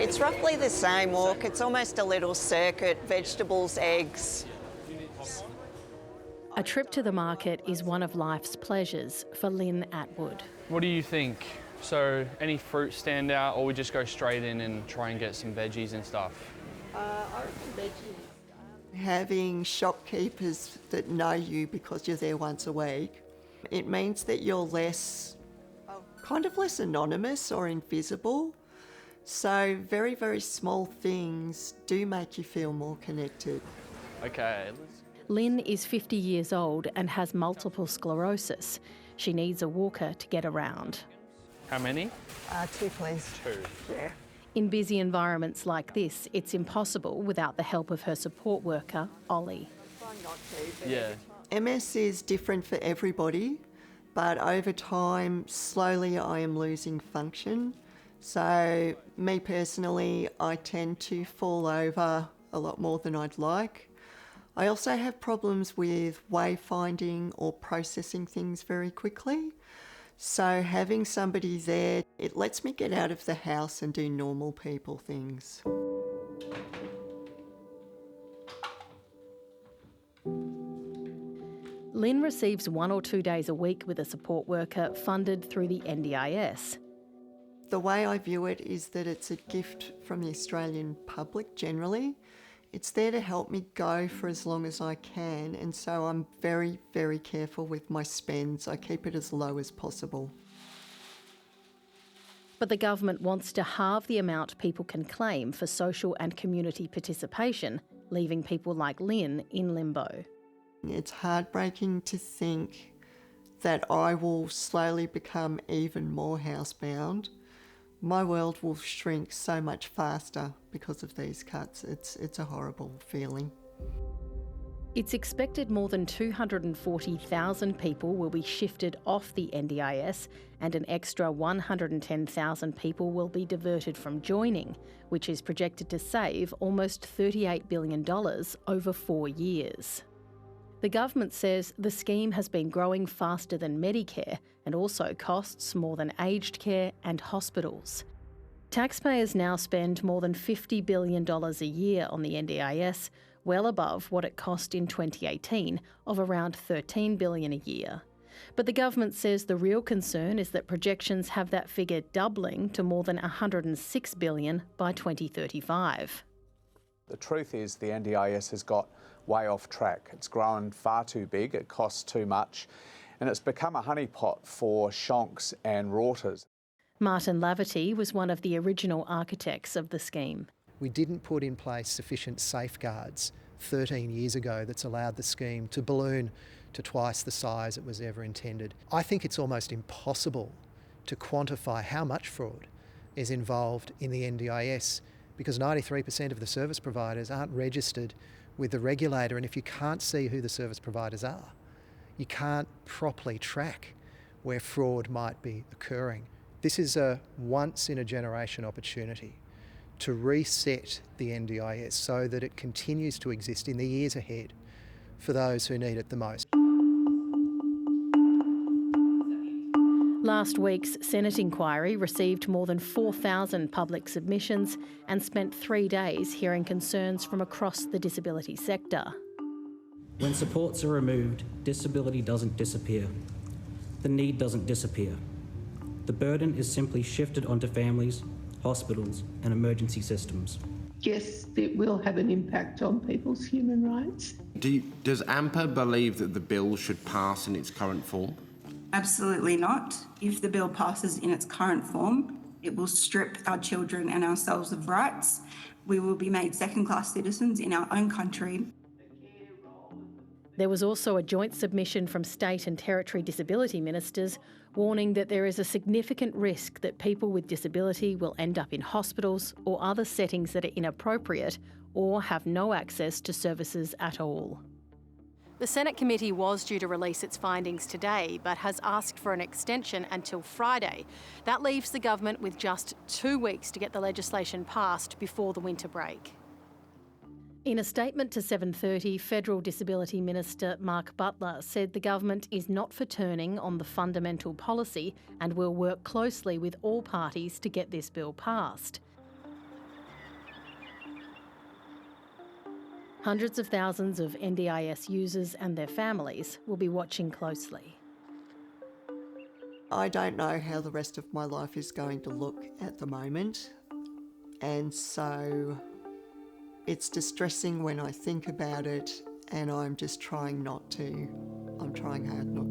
It's roughly the same walk. It's almost a little circuit, vegetables, eggs. A trip to the market is one of life's pleasures for Lynne Attwood. What do you think? So any fruit stand out, or we just go straight in and try and get some veggies and stuff? I reckon veggies. Having shopkeepers that know you because you're there once a week, it means that you're less anonymous or invisible. So very, very small things do make you feel more connected. Okay. Lynne is 50 years old and has multiple sclerosis. She needs a walker to get around. How many? 2, please. 2. Yeah. In busy environments like this, it's impossible without the help of her support worker, Ollie. Yeah. MS is different for everybody, but over time, slowly I am losing function. So me personally, I tend to fall over a lot more than I'd like. I also have problems with wayfinding or processing things very quickly. So having somebody there, it lets me get out of the house and do normal people things. Lynne receives 1 or 2 days a week with a support worker funded through the NDIS. The way I view it is that it's a gift from the Australian public generally. It's there to help me go for as long as I can, and so I'm very, very careful with my spends. I keep it as low as possible. But the government wants to halve the amount people can claim for social and community participation, leaving people like Lynne in limbo. It's heartbreaking to think that I will slowly become even more housebound. My world will shrink so much faster because of these cuts. It's a horrible feeling. It's expected more than 240,000 people will be shifted off the NDIS, and an extra 110,000 people will be diverted from joining, which is projected to save almost $38 billion over 4 years. The government says the scheme has been growing faster than Medicare and also costs more than aged care and hospitals. Taxpayers now spend more than $50 billion a year on the NDIS, well above what it cost in 2018 of around $13 billion a year. But the government says the real concern is that projections have that figure doubling to more than $106 billion by 2035. The truth is the NDIS has got way off track. It's grown far too big, it costs too much, and it's become a honeypot for shonks and rorters. Martin Laverty was one of the original architects of the scheme. We didn't put in place sufficient safeguards 13 years ago that's allowed the scheme to balloon to twice the size it was ever intended. I think it's almost impossible to quantify how much fraud is involved in the NDIS, because 93% of the service providers aren't registered with the regulator, and if you can't see who the service providers are, you can't properly track where fraud might be occurring. This is a once-in-a-generation opportunity to reset the NDIS so that it continues to exist in the years ahead for those who need it the most. Last week's Senate inquiry received more than 4,000 public submissions and spent 3 days hearing concerns from across the disability sector. When supports are removed, disability doesn't disappear. The need doesn't disappear. The burden is simply shifted onto families, hospitals and emergency systems. Yes, it will have an impact on people's human rights. Does AMPA believe that the bill should pass in its current form? Absolutely not. If the bill passes in its current form, it will strip our children and ourselves of rights. We will be made second-class citizens in our own country. There was also a joint submission from state and territory disability ministers warning that there is a significant risk that people with disability will end up in hospitals or other settings that are inappropriate or have no access to services at all. The Senate committee was due to release its findings today, but has asked for an extension until Friday. That leaves the government with just 2 weeks to get the legislation passed before the winter break. In a statement to 7:30, Federal Disability Minister Mark Butler said the government is not for turning on the fundamental policy and will work closely with all parties to get this bill passed. Hundreds of thousands of NDIS users and their families will be watching closely. I don't know how the rest of my life is going to look at the moment, and so it's distressing when I think about it, and I'm just trying not to. I'm trying hard not